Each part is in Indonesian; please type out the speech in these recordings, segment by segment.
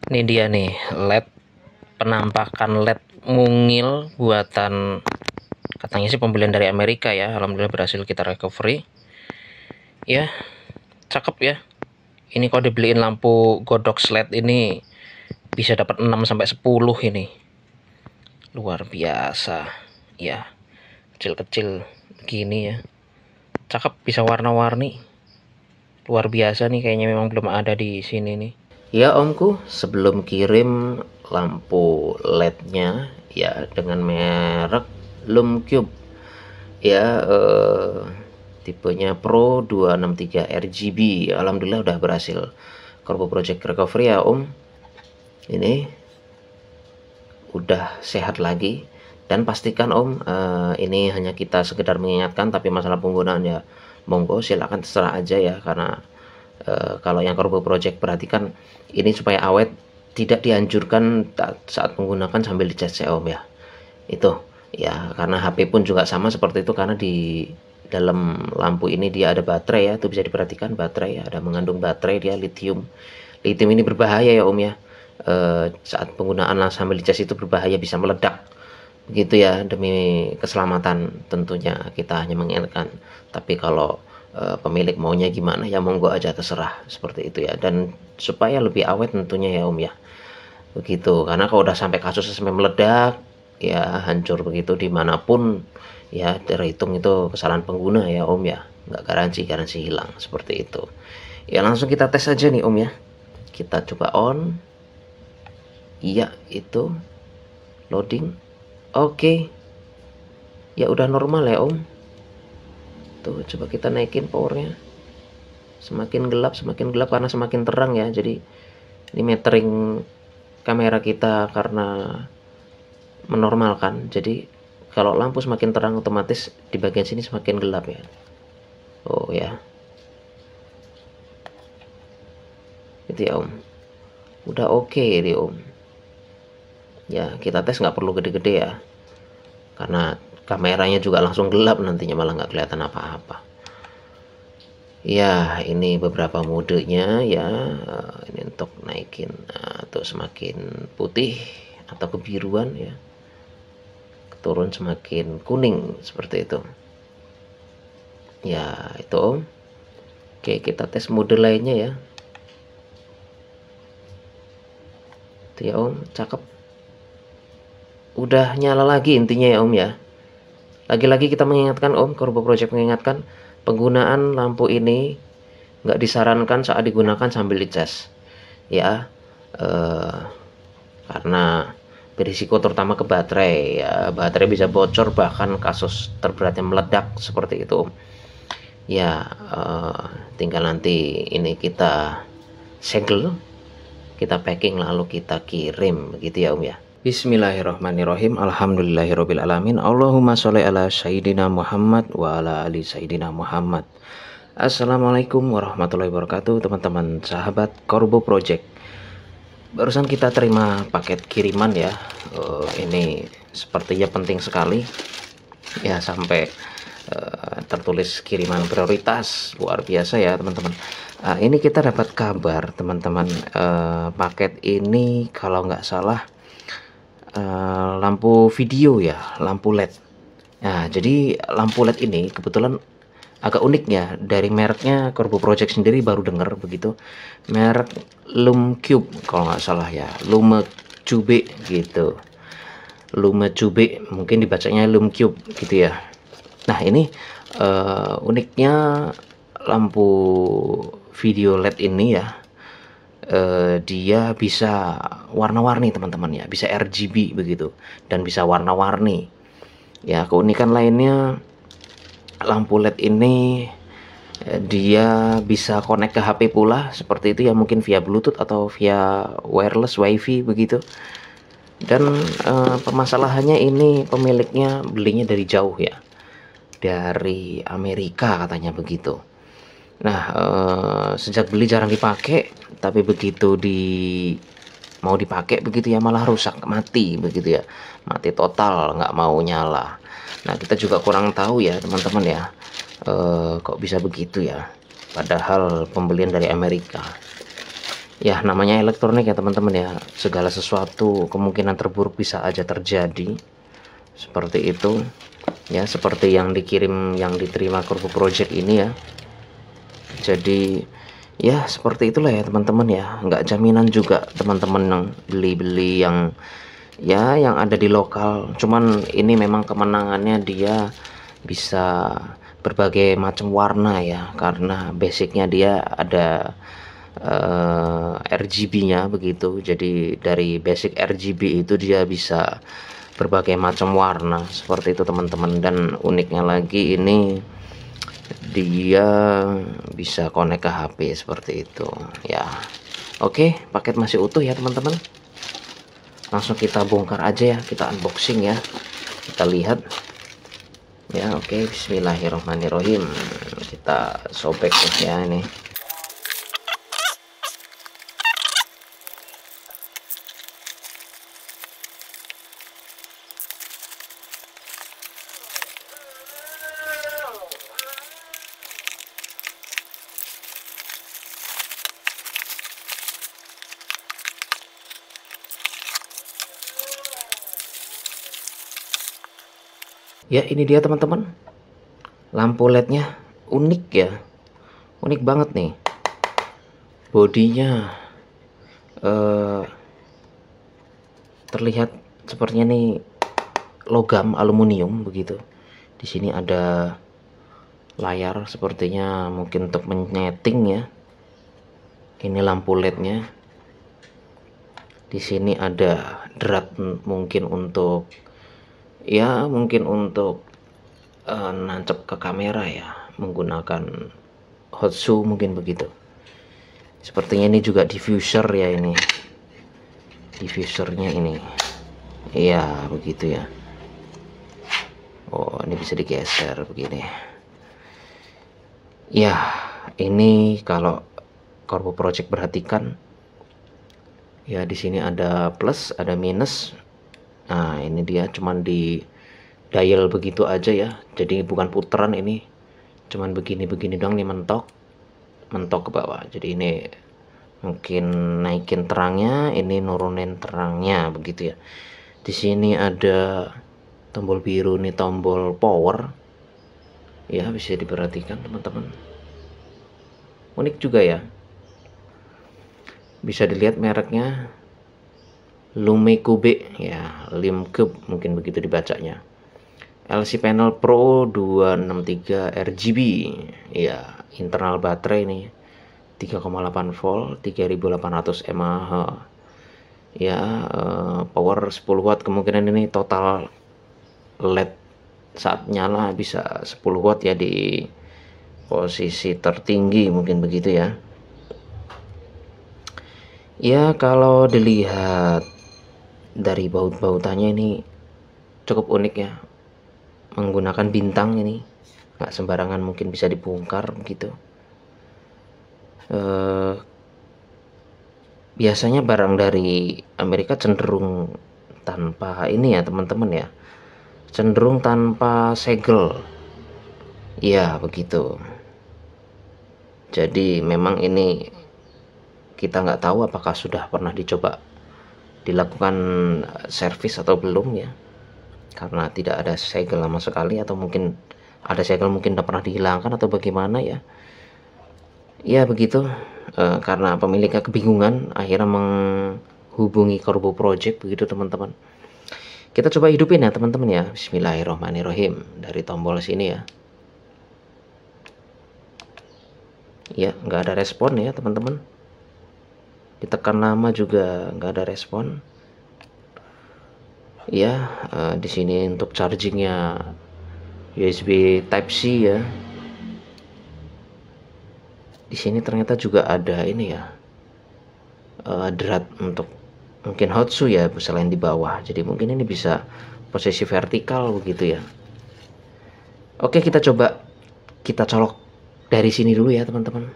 Ini dia nih LED, penampakan LED mungil buatan katanya sih pembelian dari Amerika ya. Alhamdulillah berhasil kita recovery. Ya, cakep ya. Ini kalau dibeliin lampu Godox LED ini bisa dapat 6 sampai 10 ini. Luar biasa. Ya, kecil-kecil begini ya. Cakep, bisa warna-warni. Luar biasa nih, kayaknya memang belum ada di sini nih. Ya omku, sebelum kirim lampu LED-nya ya dengan merek Lumcube ya, tipenya Pro 263 RGB. Alhamdulillah udah berhasil Corbo Project recovery ya om. Ini udah sehat lagi. Dan pastikan om, ini hanya kita sekedar mengingatkan, tapi masalah penggunaan ya monggo silakan terserah aja ya. Karena kalau yang Corbo Project perhatikan ini supaya awet, tidak dianjurkan saat menggunakan sambil dicas ya om ya. Itu ya, karena HP pun juga sama seperti itu, karena di dalam lampu ini dia ada baterai ya, itu bisa diperhatikan baterai ya, ada mengandung baterai dia lithium. Lithium ini berbahaya ya om ya, saat penggunaan sambil dicas itu berbahaya, bisa meledak begitu ya. Demi keselamatan tentunya kita hanya mengingatkan, tapi kalau pemilik maunya gimana ya monggo aja, terserah seperti itu ya. Dan supaya lebih awet tentunya ya om ya, begitu. Karena kalau udah sampai kasusnya sampai meledak ya, hancur begitu dimanapun ya, terhitung itu kesalahan pengguna ya om ya, nggak garansi hilang seperti itu ya. Langsung kita tes aja nih om ya, kita coba on. Iya, itu loading. Oke, ya udah normal ya om. Tuh coba kita naikin powernya, semakin gelap karena semakin terang ya. Jadi ini metering kamera kita karena menormalkan, jadi kalau lampu semakin terang otomatis di bagian sini semakin gelap ya. Oh ya, itu ya om, udah oke ini om ya. Kita tes nggak perlu gede-gede ya, karena kameranya juga langsung gelap, nantinya malah nggak kelihatan apa-apa ya. Ini beberapa modenya ya, ini untuk naikin atau semakin putih atau kebiruan ya, turun semakin kuning seperti itu ya. Itu om. Oke, kita tes mode lainnya ya. Itu ya om, cakep, udah nyala lagi intinya ya om ya. Lagi-lagi kita mengingatkan om, Corbo Project mengingatkan, penggunaan lampu ini nggak disarankan saat digunakan sambil dicas ya, karena berisiko terutama ke baterai ya. Baterai bisa bocor, bahkan kasus terberatnya meledak seperti itu ya. Tinggal nanti ini kita segel, kita packing, lalu kita kirim begitu ya om ya. Bismillahirrahmanirrahim. Alhamdulillahirrabbilalamin. Allahumma sholli ala sayyidina Muhammad wa ala ali sayyidina Muhammad. Assalamualaikum warahmatullahi wabarakatuh, teman-teman sahabat Corbo Project. Barusan kita terima paket kiriman ya. Ini sepertinya penting sekali ya, sampai tertulis kiriman prioritas, luar biasa ya teman-teman. Ini kita dapat kabar teman-teman, paket ini kalau nggak salah lampu video ya, lampu LED. Nah, jadi lampu LED ini kebetulan agak unik ya, dari mereknya Corbo Project sendiri baru dengar begitu, merek Lumcube kalau nggak salah ya, Lumecube gitu, Lumecube mungkin dibacanya Lumcube gitu ya. Nah ini uniknya lampu video LED ini ya, dia bisa warna-warni teman-teman ya, bisa RGB begitu, dan bisa warna-warni ya. Keunikan lainnya lampu LED ini dia bisa connect ke HP pula seperti itu ya, mungkin via Bluetooth atau via wireless WiFi begitu. Dan permasalahannya ini pemiliknya belinya dari jauh ya, dari Amerika katanya begitu. Nah, sejak beli jarang dipakai, tapi begitu mau dipakai begitu ya malah rusak, mati begitu ya, mati total, nggak mau nyala. Nah, kita juga kurang tahu ya teman-teman ya, kok bisa begitu ya, padahal pembelian dari Amerika Ya namanya elektronik ya teman-teman ya, segala sesuatu kemungkinan terburuk bisa aja terjadi, seperti itu ya, seperti yang dikirim, yang diterima Corvo Project ini ya. Jadi ya seperti itulah ya teman-teman ya, nggak jaminan juga teman-teman yang beli-beli yang ya yang ada di lokal. Cuman ini memang kemenangannya dia bisa berbagai macam warna ya, karena basicnya dia ada RGB-nya begitu. Jadi dari basic RGB itu dia bisa berbagai macam warna seperti itu teman-teman. Dan uniknya lagi ini dia bisa connect ke HP seperti itu ya. Oke, paket masih utuh ya teman-teman, langsung kita bongkar aja ya, kita unboxing ya, kita lihat ya. Oke, bismillahirrahmanirrahim, kita sobek ya ini. Ya ini dia teman-teman, lampu LED-nya unik ya, unik banget nih. Bodinya terlihat sepertinya nih logam aluminium begitu. Di sini ada layar, sepertinya mungkin untuk menyeting ya. Ini lampu LED-nya. Di sini ada drat mungkin untuk ya, mungkin untuk nancep ke kamera ya, menggunakan hot shoe mungkin begitu. Sepertinya ini juga diffuser ya, ini diffusernya ini ya begitu ya. Oh ini bisa digeser begini ya. Ini kalau Corvo Project perhatikan ya, di sini ada plus ada minus. Nah ini dia cuman di dial begitu aja ya, jadi bukan puteran, ini cuman begini-begini doang nih, mentok ke bawah. Jadi ini mungkin naikin terangnya, ini nurunin terangnya begitu ya. Di sini ada tombol biru nih, tombol power ya, bisa diperhatikan teman-teman. Unik juga ya, bisa dilihat mereknya Lumecube ya, Limcube mungkin begitu dibacanya. LC panel Pro 263 RGB ya, internal baterai ini 3,8 volt 3800 mAh ya. Power 10 watt, kemungkinan ini total LED saat nyala bisa 10 watt ya, di posisi tertinggi mungkin begitu ya. Ya kalau dilihat dari baut-bautannya ini cukup unik ya, menggunakan bintang, ini nggak sembarangan mungkin bisa dibongkar begitu. Biasanya barang dari Amerika cenderung tanpa ini ya teman-teman ya, cenderung tanpa segel ya begitu. Jadi memang ini kita nggak tahu apakah sudah pernah dicoba dilakukan servis atau belum ya, karena tidak ada segel sama sekali, atau mungkin ada segel mungkin tidak pernah dihilangkan atau bagaimana ya. Ya begitu, karena pemiliknya kebingungan akhirnya menghubungi Corvo Project begitu teman-teman. Kita coba hidupin ya teman-teman ya, bismillahirrahmanirrahim, dari tombol sini ya. Ya nggak ada respon ya teman-teman, ditekan lama juga nggak ada respon ya. Di sini untuk chargingnya USB Type C ya. Di sini ternyata juga ada ini ya, drat untuk mungkin hot shoe ya, selain di bawah. Jadi mungkin ini bisa posisi vertikal begitu ya. Oke, kita coba kita colok dari sini dulu ya teman-teman.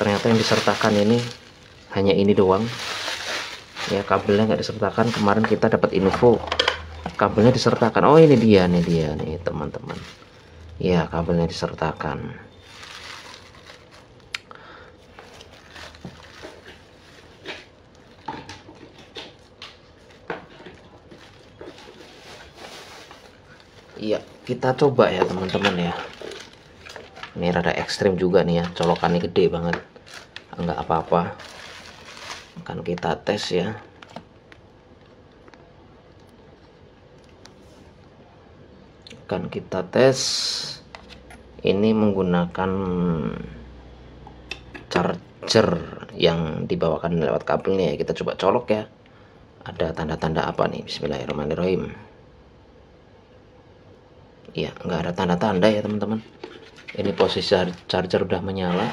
Ternyata yang disertakan ini hanya ini doang ya, kabelnya nggak disertakan. Kemarin kita dapat info kabelnya disertakan. Oh ini dia nih teman-teman ya, kabelnya disertakan. Iya, kita coba ya teman-teman ya. Ini rada ekstrim juga nih ya, colokannya gede banget. Enggak apa-apa, akan kita tes ya. Akan kita tes ini menggunakan charger yang dibawakan lewat kabelnya ya. Kita coba colok ya. Ada tanda-tanda apa nih? Bismillahirrahmanirrahim. Ya, nggak ada tanda-tanda ya teman-teman. Ini posisi charger udah menyala.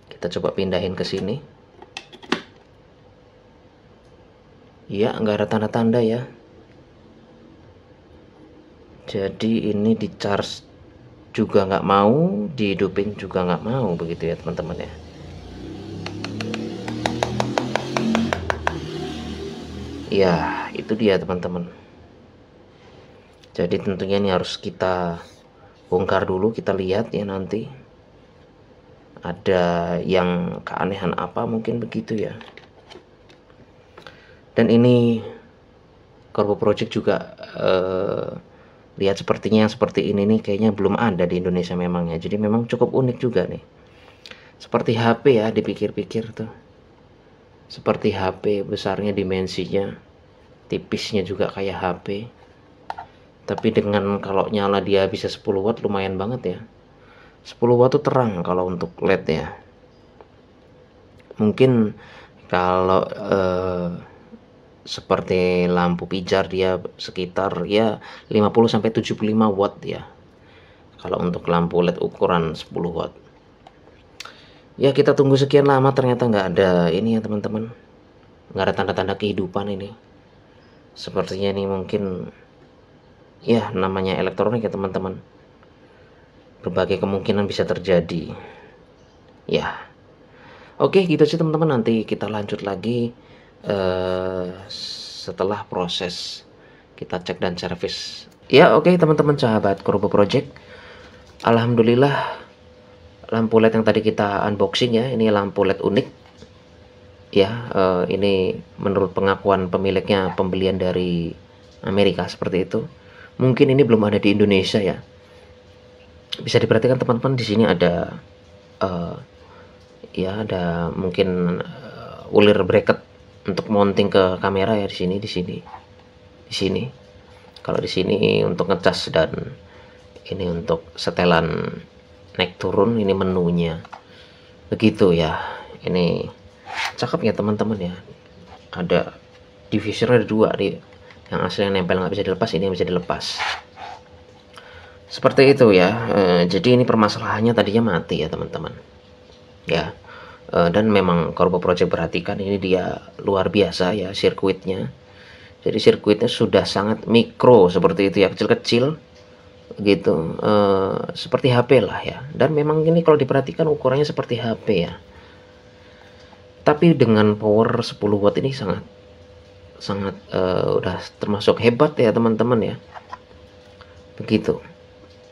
Kita coba pindahin ke sini. Ya, nggak ada tanda-tanda ya. Jadi ini di charge juga nggak mau, dihidupin juga nggak mau, begitu ya teman-teman ya. Ya, itu dia teman-teman. Jadi tentunya ini harus kita bongkar dulu, kita lihat ya nanti ada yang keanehan apa mungkin begitu ya. Dan ini Corbo Project juga lihat sepertinya yang seperti ini nih kayaknya belum ada di Indonesia memang ya. Jadi memang cukup unik juga nih. Seperti HP ya, dipikir-pikir tuh. Seperti HP, besarnya dimensinya, tipisnya juga kayak HP. Tapi dengan kalau nyala dia bisa 10 watt, lumayan banget ya. 10 watt tuh terang kalau untuk LED ya. Mungkin kalau seperti lampu pijar dia sekitar ya 50-75 watt ya. Kalau untuk lampu LED ukuran 10 watt. Ya kita tunggu sekian lama ternyata nggak ada ini ya teman-teman. Nggak ada tanda-tanda kehidupan ini. Sepertinya ini mungkin ya namanya elektronik ya teman-teman, berbagai kemungkinan bisa terjadi ya. Oke gitu sih teman-teman, nanti kita lanjut lagi setelah proses kita cek dan servis ya. Oke teman-teman sahabat Corbo Project, alhamdulillah lampu LED yang tadi kita unboxing ya, ini lampu LED unik ya. Ini menurut pengakuan pemiliknya pembelian dari Amerika seperti itu. Mungkin ini belum ada di Indonesia ya. Bisa diperhatikan teman-teman, di sini ada ya ada mungkin ulir bracket untuk mounting ke kamera ya, di sini. Kalau di sini untuk ngecas, dan ini untuk setelan naik turun, ini menunya. Begitu ya. Ini cakep ya teman-teman ya. Ada divisornya, ada dua nih. Yang asli yang nempel nggak bisa dilepas, ini yang bisa dilepas. Seperti itu ya. Jadi ini permasalahannya tadinya mati ya teman-teman ya. Dan memang Corbo Project perhatikan ini dia luar biasa ya sirkuitnya. Jadi sirkuitnya sudah sangat mikro seperti itu ya, kecil-kecil gitu, seperti HP lah ya. Dan memang ini kalau diperhatikan ukurannya seperti HP ya. Tapi dengan power 10 watt ini sangat udah termasuk hebat ya teman-teman ya. Begitu.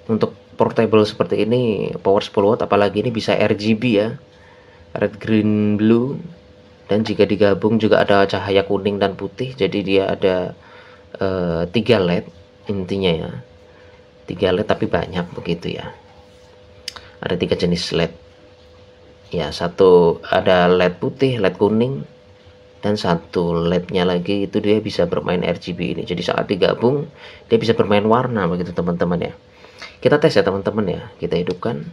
Untuk portable seperti ini power 10 watt, apalagi ini bisa RGB ya, red, green, blue, dan jika digabung juga ada cahaya kuning dan putih. Jadi dia ada 3 LED intinya ya, 3 LED tapi banyak begitu ya. Ada 3 jenis LED ya, satu ada LED putih, LED kuning, dan satu LED-nya lagi itu dia bisa bermain RGB ini. Jadi saat digabung dia bisa bermain warna begitu teman-teman ya. Kita tes ya teman-teman ya, kita hidupkan.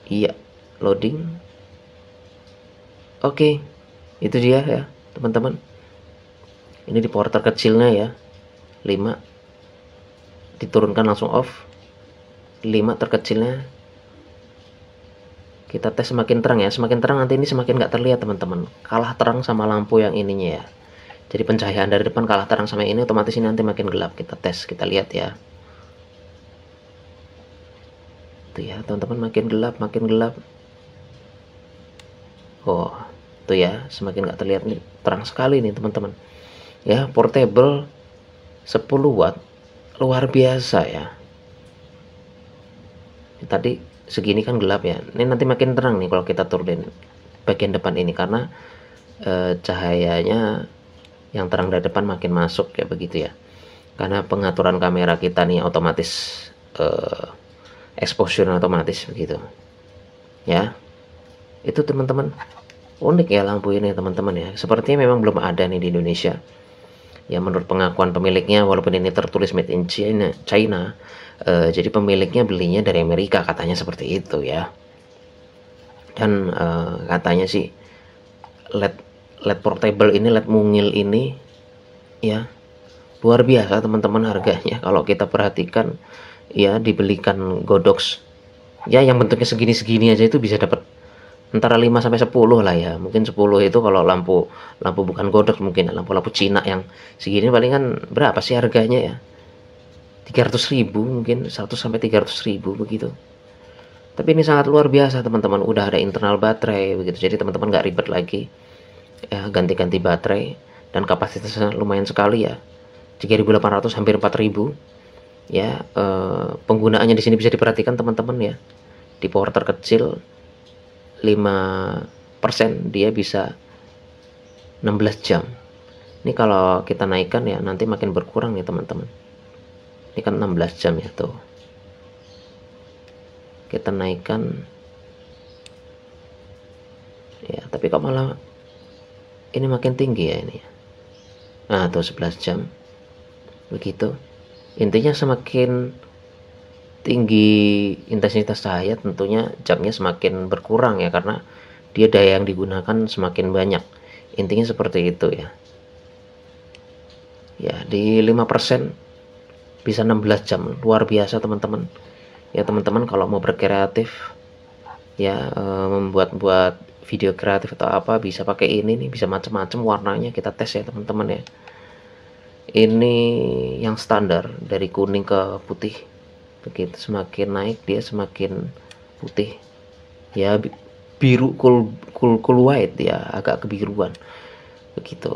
Iya, loading. Oke, itu dia ya teman-teman. Ini di power terkecilnya ya, 5, diturunkan langsung off. 5 terkecilnya. Kita tes semakin terang ya, semakin terang nanti ini semakin nggak terlihat teman-teman, kalah terang sama lampu yang ininya ya. Jadi pencahayaan dari depan kalah terang sama ini, otomatis ini nanti makin gelap. Kita tes, kita lihat ya. Tuh ya teman-teman, makin gelap. Oh tuh ya, semakin nggak terlihat nih, terang sekali nih teman-teman ya. Portable 10 watt luar biasa ya. Tadi segini kan gelap ya, ini nanti makin terang nih kalau kita turunin bagian depan ini, karena cahayanya yang terang dari depan makin masuk ya begitu ya. karena pengaturan kamera kita nih otomatis exposure otomatis begitu ya. Itu teman-teman, unik ya lampu ini teman-teman ya, sepertinya memang belum ada nih di Indonesia ya, menurut pengakuan pemiliknya, walaupun ini tertulis made in China, jadi pemiliknya belinya dari Amerika katanya seperti itu ya. Dan katanya sih LED portable ini, LED mungil ini ya luar biasa teman-teman harganya. Kalau kita perhatikan ya, dibelikan Godox ya yang bentuknya segini-segini aja itu bisa dapat antara 5 sampai 10 lah ya. Mungkin 10 itu kalau lampu bukan Godox, mungkin lampu-lampu Cina yang segini paling kan berapa sih harganya ya, 300.000 mungkin, 100 sampai 300.000 begitu. Tapi ini sangat luar biasa teman-teman, udah ada internal baterai begitu, jadi teman-teman nggak ribet lagi ya ganti-ganti baterai, dan kapasitasnya lumayan sekali ya, 3.800 hampir 4.000 ya. Penggunaannya di sini bisa diperhatikan teman-teman ya, di power terkecil 5% dia bisa 16 jam. Ini kalau kita naikkan ya nanti makin berkurang ya teman-teman. Ini kan 16 jam ya tuh. Kita naikkan ya, tapi kok malah ini makin tinggi ya ini ya. Nah tuh 11 jam begitu. Intinya semakin tinggi intensitas cahaya tentunya jamnya semakin berkurang ya, karena dia daya yang digunakan semakin banyak. Intinya seperti itu ya. Ya di 5% bisa 16 jam, luar biasa teman-teman ya. Teman-teman kalau mau berkreatif ya, membuat video kreatif atau apa, bisa pakai ini nih, bisa macam-macam warnanya. Kita tes ya teman-teman ya. Ini yang standar dari kuning ke putih begitu, semakin naik dia semakin putih ya, biru cool white ya, agak kebiruan begitu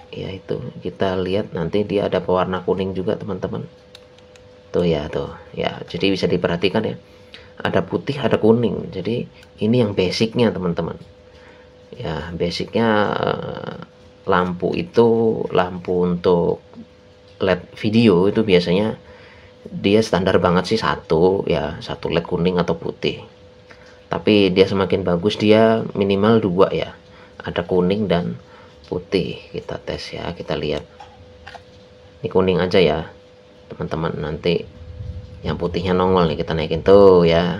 ya. Itu kita lihat nanti dia ada pewarna kuning juga teman-teman tuh ya, tuh ya. Jadi bisa diperhatikan ya, ada putih ada kuning. Jadi ini yang basicnya teman-teman ya. Basicnya lampu itu, lampu untuk LED video itu biasanya dia standar banget sih satu ya, satu LED kuning atau putih. Tapi dia semakin bagus dia minimal 2 ya, ada kuning dan putih. Kita tes ya, kita lihat. Ini kuning aja ya teman-teman, nanti yang putihnya nongol nih, kita naikin tuh ya.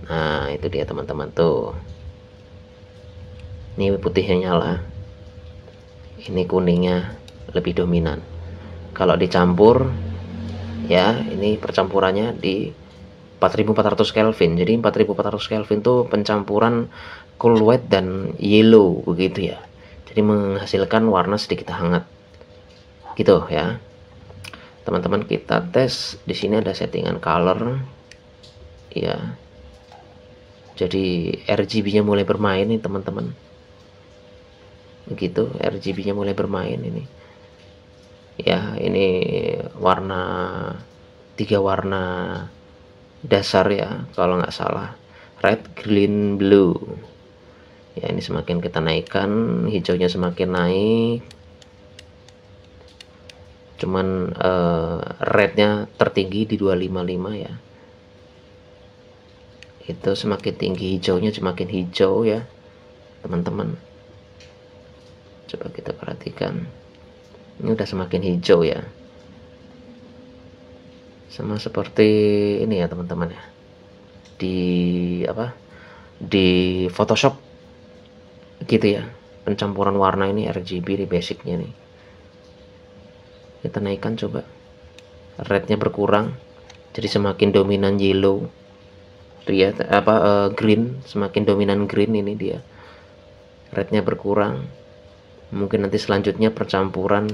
Nah itu dia teman-teman tuh, ini putihnya nyala, ini kuningnya lebih dominan. Kalau dicampur ya, ini percampurannya di 4400 Kelvin. Jadi 4400 Kelvin itu pencampuran cool white dan yellow begitu ya. Jadi menghasilkan warna sedikit hangat gitu ya. Teman-teman kita tes di sini ada settingan color ya. Jadi RGB-nya mulai bermain nih teman-teman. Begitu, RGB-nya mulai bermain ini. Ya, ini warna 3 warna dasar ya kalau nggak salah, red, green, blue ya. Ini semakin kita naikkan, hijaunya semakin naik, cuman rednya tertinggi di 255 ya. Itu semakin tinggi hijaunya semakin hijau ya teman-teman. Coba kita perhatikan, ini udah semakin hijau ya, sama seperti ini ya teman-teman ya, di di Photoshop gitu ya, pencampuran warna ini RGB di basicnya nih. Kita naikkan coba, rednya berkurang jadi semakin dominan yellow dia green, semakin dominan green ini dia, rednya berkurang. Mungkin nanti selanjutnya percampuran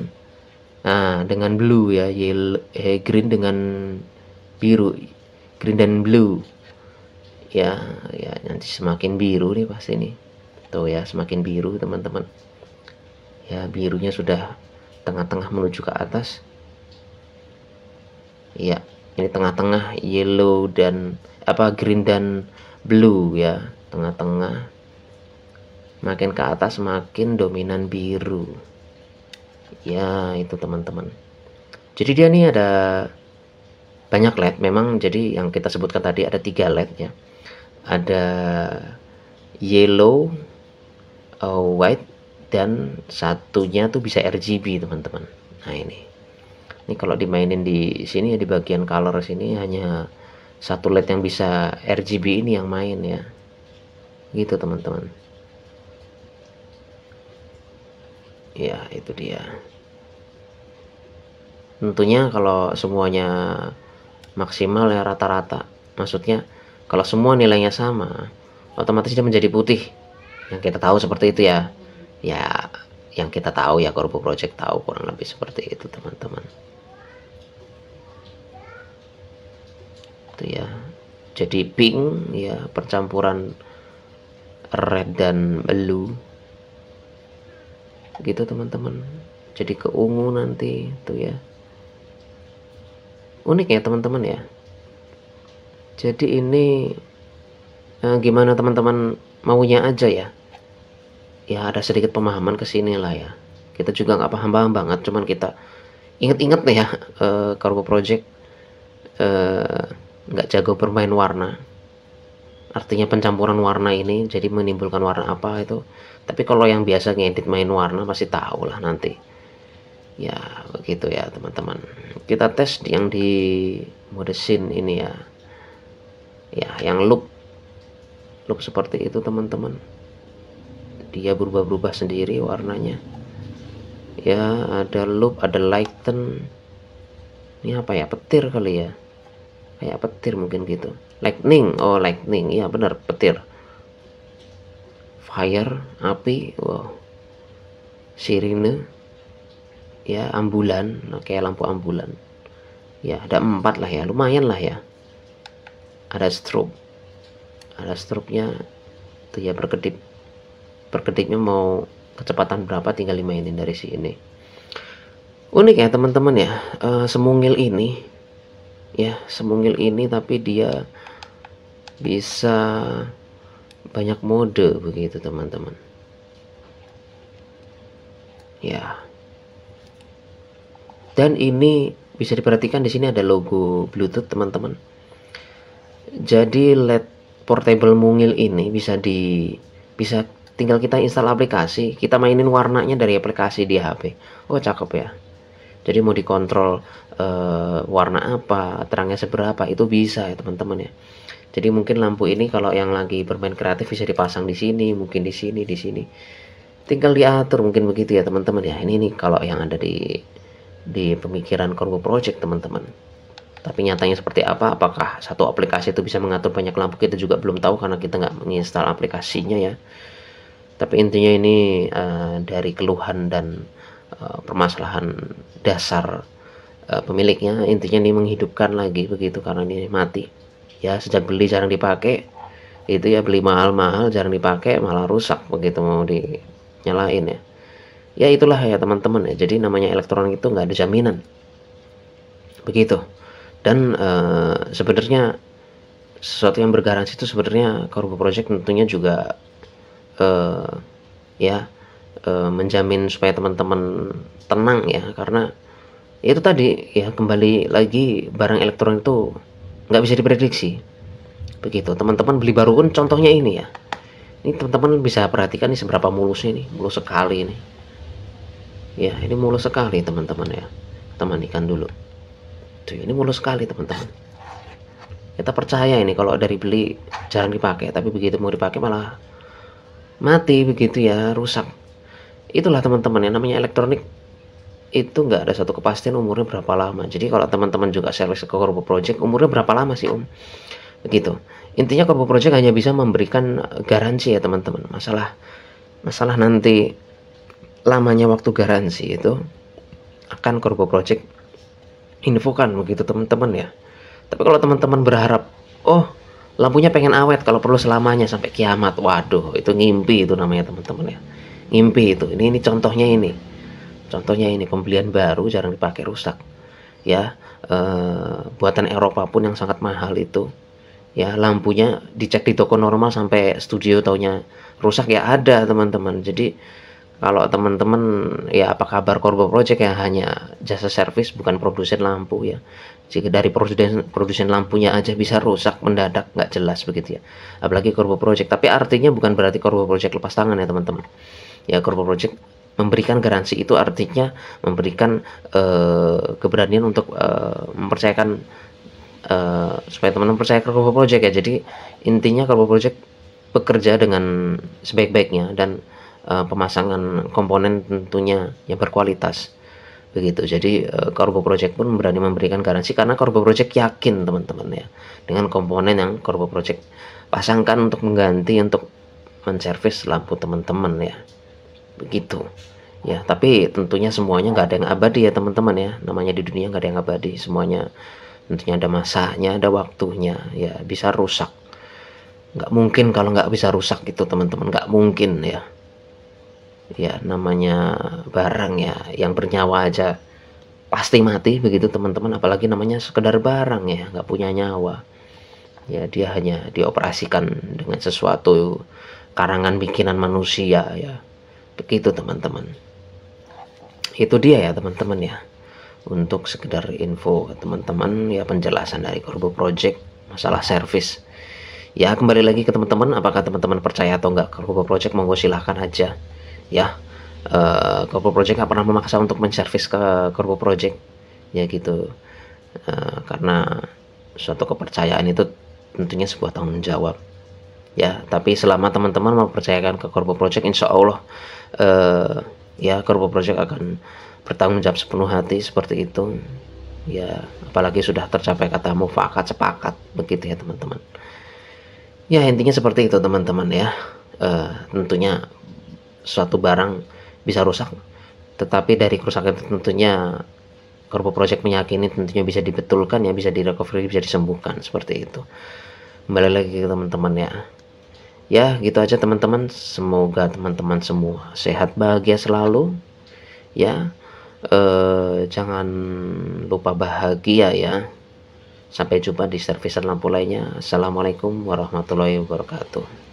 dengan blue ya, yellow, green dengan biru, green dan blue ya. Ya nanti semakin biru nih pasti nih tuh ya, semakin biru teman-teman ya. Birunya sudah tengah-tengah menuju ke atas ya. Ini tengah-tengah yellow dan green dan blue ya, tengah-tengah. Makin ke atas makin dominan biru Ya itu teman-teman, jadi dia nih ada banyak LED memang. Jadi yang kita sebutkan tadi ada 3 LED ya, ada yellow, white, dan satunya tuh bisa RGB teman-teman. Nah ini kalau dimainin di sini ya, di bagian color sini hanya satu LED yang bisa RGB ini yang main ya, gitu teman-teman. Ya itu dia. Tentunya kalau semuanya maksimal ya, rata-rata, maksudnya kalau semua nilainya sama, otomatis dia menjadi putih. Yang kita tahu seperti itu ya. Ya yang kita tahu ya, Corbo Project tahu kurang lebih seperti itu teman-teman. Itu ya. Jadi pink ya, percampuran red dan blue. Gitu teman-teman. Jadi ke ungu nanti itu ya. Unik ya teman-teman ya. Jadi ini gimana teman-teman maunya aja ya. Ya ada sedikit pemahaman ke sini lah ya. Kita juga nggak paham-paham banget, cuman kita inget-inget nih ya, Corbo Project nggak jago bermain warna. Artinya pencampuran warna ini jadi menimbulkan warna apa itu. Tapi kalau yang biasa ngedit main warna pasti tahu lah nanti. Ya begitu ya teman-teman. Kita tes yang di mode scene ini ya. Ya yang loop seperti itu teman-teman. Dia berubah-berubah sendiri warnanya. Ya ada loop, ada lighten. Ini apa ya, petir kali ya, kayak petir mungkin gitu. Lightning, oh lightning, iya benar petir. Fire, api, wow. Sirine, ya ambulan, kayak lampu ambulan. Ya ada 4 lah ya, lumayan lah ya. Ada strobe, nya itu ya, berkedipnya mau kecepatan berapa tinggal dimainin dari sini. Unik ya teman-teman ya, semungil ini ya, semungil ini tapi dia bisa banyak mode begitu teman-teman ya. Dan ini bisa diperhatikan di sini ada logo Bluetooth teman-teman. Jadi LED portable mungil ini bisa tinggal kita install aplikasi, kita mainin warnanya dari aplikasi di HP. Oh cakep ya. Jadi mau dikontrol warna apa, terangnya seberapa, itu bisa ya teman-teman ya. Jadi mungkin lampu ini kalau yang lagi bermain kreatif bisa dipasang di sini, mungkin di sini, tinggal diatur mungkin begitu ya teman-teman ya. Ini nih kalau yang ada di pemikiran Corbo Project teman-teman. Tapi nyatanya seperti apa, apakah satu aplikasi itu bisa mengatur banyak lampu, kita juga belum tahu karena kita nggak menginstal aplikasinya ya. Tapi intinya ini dari keluhan dan permasalahan dasar pemiliknya, intinya ini menghidupkan lagi begitu karena ini mati ya. Sejak beli jarang dipakai, itu ya, beli mahal-mahal jarang dipakai malah rusak begitu mau dinyalain ya. Ya itulah ya teman-teman ya, jadi namanya elektronik itu nggak ada jaminan begitu. Dan sebenarnya sesuatu yang bergaransi itu sebenarnya Corbo Project tentunya juga ya menjamin supaya teman-teman tenang ya, karena itu tadi ya, kembali lagi barang elektronik itu nggak bisa diprediksi begitu. Teman-teman beli baru pun contohnya ini ya, ini teman-teman bisa perhatikan nih seberapa mulusnya, ini mulus sekali ini ya, ini mulus sekali teman-teman ya. Kita mandikan dulu tuh, ini mulus sekali teman-teman. Kita percaya ini kalau dari beli jarang dipakai, tapi begitu mau dipakai malah mati begitu ya, rusak. Itulah teman-teman yang namanya elektronik itu nggak ada satu kepastian umurnya berapa lama. Jadi kalau teman-teman juga service ke Corbo Project, umurnya berapa lama sih om begitu. Intinya Corbo Project hanya bisa memberikan garansi ya teman-teman. Masalah nanti lamanya waktu garansi itu akan Corbo Project infokan begitu teman-teman ya. Tapi kalau teman-teman berharap, oh lampunya pengen awet kalau perlu selamanya sampai kiamat, waduh itu ngimpi itu namanya teman-teman ya, ngimpi itu. Ini contohnya ini pembelian baru jarang dipakai rusak ya. Buatan Eropa pun yang sangat mahal itu ya, lampunya dicek di toko normal sampai studio taunya rusak ya, ada teman-teman. Jadi Kalau teman-teman ya apa kabar Korbo Project yang hanya jasa servis bukan produsen lampu ya. Jika dari produsen lampunya aja bisa rusak mendadak nggak jelas begitu ya. Apalagi Korbo Project. Tapi artinya bukan berarti Korbo Project lepas tangan ya teman-teman. Ya Korbo Project memberikan garansi itu artinya memberikan keberanian untuk mempercayakan supaya teman-teman percaya ke Korbo Project ya. Jadi intinya Korbo Project bekerja dengan sebaik-baiknya dan pemasangan komponen tentunya yang berkualitas begitu. Jadi Korbo Project pun berani memberikan garansi karena Korbo Project yakin teman-teman ya dengan komponen yang Korbo Project pasangkan untuk mengganti untuk menservis lampu teman-teman ya begitu ya. Tapi tentunya semuanya nggak ada yang abadi ya teman-teman ya, namanya di dunia nggak ada yang abadi, semuanya tentunya ada masanya, ada waktunya ya, bisa rusak. Nggak mungkin kalau nggak bisa rusak gitu teman-teman, nggak mungkin ya. Ya namanya barang ya yang bernyawa aja pasti mati begitu teman-teman, apalagi namanya sekedar barang ya, nggak punya nyawa ya, dia hanya dioperasikan dengan sesuatu karangan bikinan manusia ya begitu teman-teman. Itu dia ya teman-teman ya, untuk sekedar info teman-teman ya, penjelasan dari Korbo Project masalah servis ya. Kembali lagi ke teman-teman, apakah teman-teman percaya atau enggak Korbo Project, monggo silahkan aja ya. Korbo Project nggak pernah memaksa untuk menservis ke Korbo Project ya gitu, karena suatu kepercayaan itu tentunya sebuah tanggung jawab ya. Tapi selama teman-teman mempercayakan ke Korbo Project, insya Allah ya Korbo Project akan bertanggung jawab sepenuh hati seperti itu ya. Apalagi sudah tercapai kata mufakat, sepakat begitu ya teman-teman ya. Intinya seperti itu teman-teman ya. Tentunya suatu barang bisa rusak, tetapi dari kerusakan itu tentunya Korbo Project meyakini tentunya bisa dibetulkan ya, bisa direcovery, bisa disembuhkan seperti itu. Kembali lagi ke teman-teman ya. Ya gitu aja teman-teman, semoga teman-teman semua sehat bahagia selalu ya. Jangan lupa bahagia ya. Sampai jumpa di servisan lampu lainnya. Assalamualaikum warahmatullahi wabarakatuh.